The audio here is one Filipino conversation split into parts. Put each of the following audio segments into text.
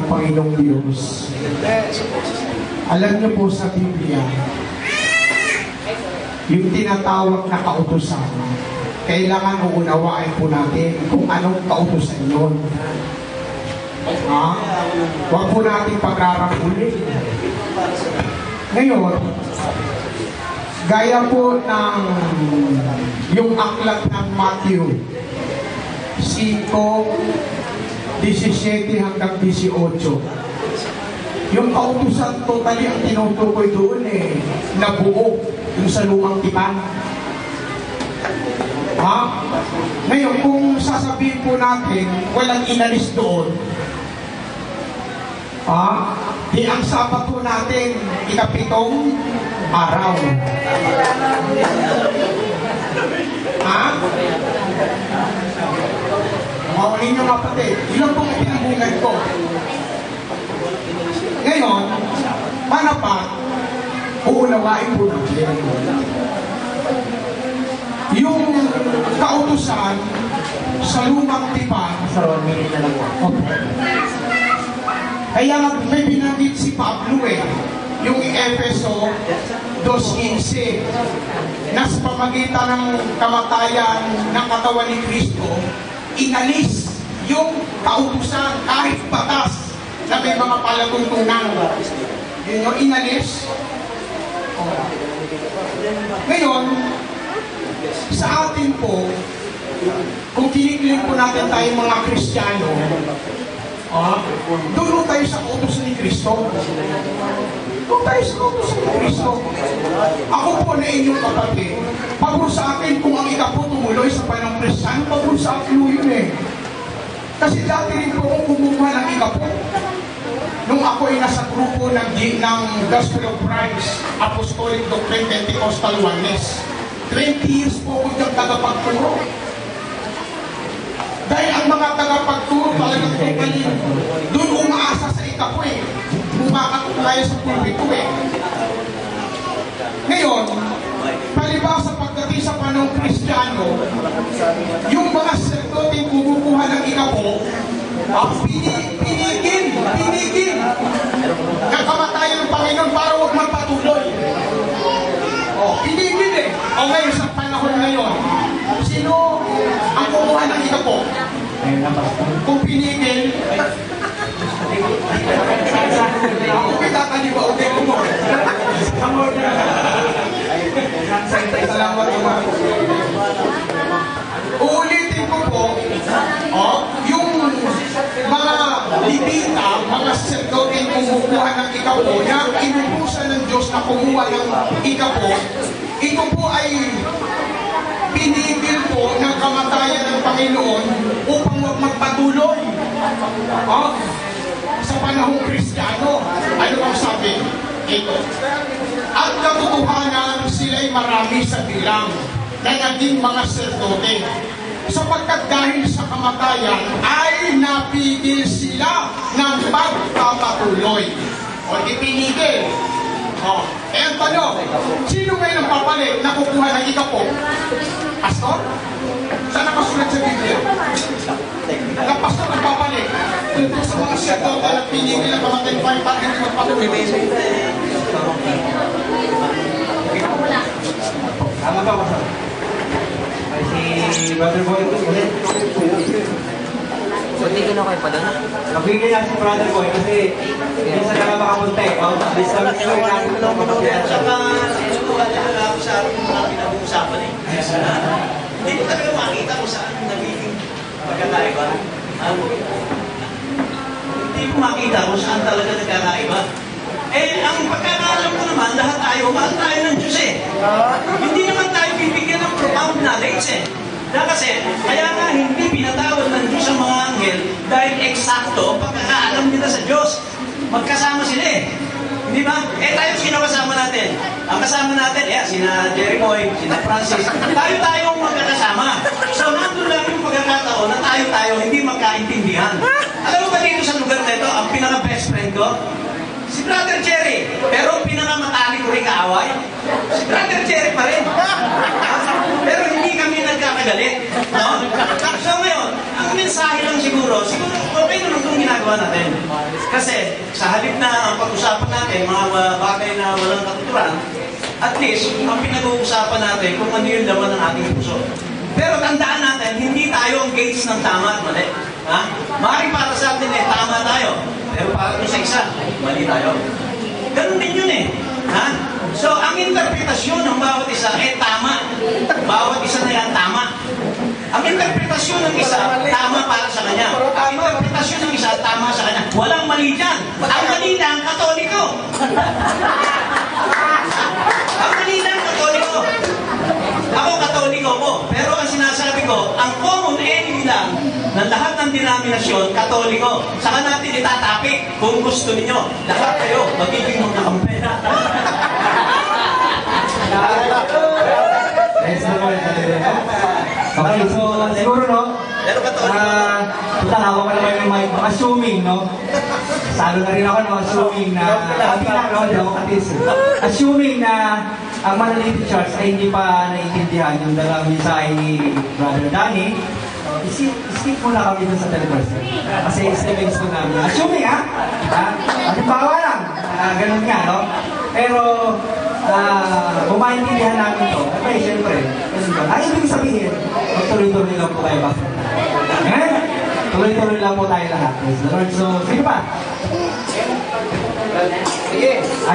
Panginoong Diyos. Alam niyo po sa Biblia, yung tinatawag na kautusan, kailangan uunawain po natin kung anong kautusan yun. Huwag po natin pagrarangulin. Ngayon, gaya po ng yung aklat ng Matthew 5:17 hanggang 18. Yung kautusan totally ang tinutukoy doon na buo yung sa lumang tipan. Ngayon, kung sasabihin po natin walang inalis doon, di ang Sabato natin ikapitong araw. Maunin nyo kapatid, ilan pong pinabungan ko. Ngayon, paano pa uunawain po natin yung kautusan sa lumang tipan. Kaya may binanggit si Pablo yung Efeso 2:15 na sa pamagitan ng kamatayan ng katawan ni Kristo, inalis yung kautusan kahit batas na may mga palatuntunan. Yun yung inalis. Ngayon, sa atin po, kung kinikilig po natin tayo mga Kristiyano, doon tayo sa kautusan ni Kristo. Doon tayo sa kautusan ni Kristo. Ako po na inyong kapatid, pabor sa akin kung ang ikaw po tumuloy sa panang Kristiyano, pabor sa akin yun Kasi dati rin po akong kumuha ng ikaw po. Nung ako ay nasa grupo ng Gospel of Christ, Apostolic Doctrine, Pentecostal Oneness, 20 years po ako diyang tagapagturo. Dahil ang mga tagapagturo talagang totally doon umaasa sa ikapo Umakatulaya sa pulpito Ngayon, palibasa pagdating sa panahong Kristiyano, yung mga sacerdote kumukuha ng ikapo, pinigil kakamatayan ng Panginoon para huwag magpatuloy. Pinigil ngayon sa panahon ngayon, sino ang kumuha ng ikapo? Kung pinigil, kung itataliba o din mo. Salamat naman. Uulitin ko po, yung mga libita, mga sacerdote kumukuha ng ikapo, na inutusan ng Diyos na kumuha ng ikapo, ito po ay pinigil po ng kamatayan ng Panginoon upang huwag magpatuloy sa panahong Kristiyano. Ano ang sabi? Ito. At katotohanan sila'y marami sa bilang na naging mga sacerdote, sapagkat dahil sa kamatayan ay napigil sila ng pagpapatuloy. Ipinigil. Ang tanong, sino ngayon ang papalit na kukuha ng ikapo? Pastor? Saan nakasulat sa Biblia? Na pastor ang papalit. Ito sa mga sacerdote na pinigil ang kamatayan pa yung pagkakit ng pagpapatuloy. Tama ba, Pastor? Si Brother Boy ulit. Hindi ko na kayo pa doon. Nabigyan natin si Brother Boy kasi minsan na nga makapunta This lang yung natin ito makapunta. Saka wala ako sa ating mga pinag-uusapan Hindi ko talaga makita kung saan nagiging pagkakaiba. Hindi ko makita kung saan talaga nagkakaiba. Ang pagkakaalam ko naman, lahat tayo, mahal tayo ng Diyos Hindi naman tayo bibigyan ng profound knowledge kasi, kaya nga hindi pinatawad ng Diyos ang mga anghel dahil eksakto ang pagkakaalam nila sa Diyos. Magkasama sila Hindi ba? Tayo sino kasama natin? Ang kasama natin, sina Jerry Boy, sina Francis, tayo-tayong magkakasama. So, nandun lang yung pagkakataon na tayo-tayo hindi magkaintindihan. Alam mo ba dito sa lugar na ito, ang pinaka-best friend ko? Si Brother Jerry. Pero pinakamatali ko rin kaaway, si Brother Jerry pa rin. Pero hindi kami nagkakagalit. No? So ngayon, ang mensahe lang siguro okay naman itong ginagawa natin. Kasi sa halip na ang pag-usapan natin, mga bagay na walang katuturan, at least, ang pinag-uusapan natin kung ano yung laman ng ating puso. Pero tandaan natin, hindi tayo ang gates ng tama at mali. Ha? Maaaring para sa atin tama tayo. Pero para sa isa, mali tayo. Ganun din yun Ha? So, ang interpretasyon ng bawat isa tama. Bawat isa na yan tama. Ang interpretasyon ng isa, tama para sa kanya. Ang interpretasyon ng isa, tama sa kanya. Walang mali dyan. Ang mali lang, Katoliko. Ang mali lang, Katoliko. Ako, Katoliko ko. Pero ang sinasabi ko, ang common enemy lang ng lahat ng denominasyon, Katoliko. Saka natin itatapik kung gusto ninyo. Lahat kayo, magiging mga kampera. Okay, so siguro no, tatawa ko naman yung mic, assuming no, salo na rin ako no, assuming na, assuming na ang Manaliti Church ay hindi pa naiintindihan yung dalawang mensahe ni Brother Danny, skip muna kami dun sa television. Kasi stepping stone namin. Assuming halimbawa lang, ganun nga no, pero kung maintindihan namin ito, okay, siyempre, ang ibig sabihin, tuloy-tuloy lang po tayo ba? Tuloy-tuloy lang po tayo lahat. Praise the Lord. So, sige pa? Sige.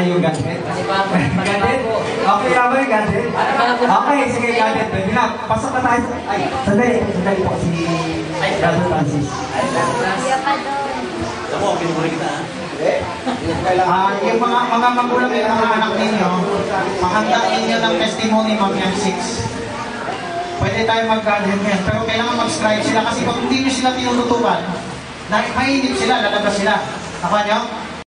Yung gadget? Gadget? Okay na ba yung gadget? Okay, sige, gadget. Pwede na. Pasok na tayo. Ay, sandali po si Brother Francis. Alam mo, pinumuli kita yung mga magulang ng mga anak ninyo, mahandaan ninyo ng testimony mamaya 6. Pwede tayo mag-gadget ngayon, pero kailangan mag-strike sila kasi pag hindi nyo sila tinututukan, mainip sila, lalabas sila. Ako nyo?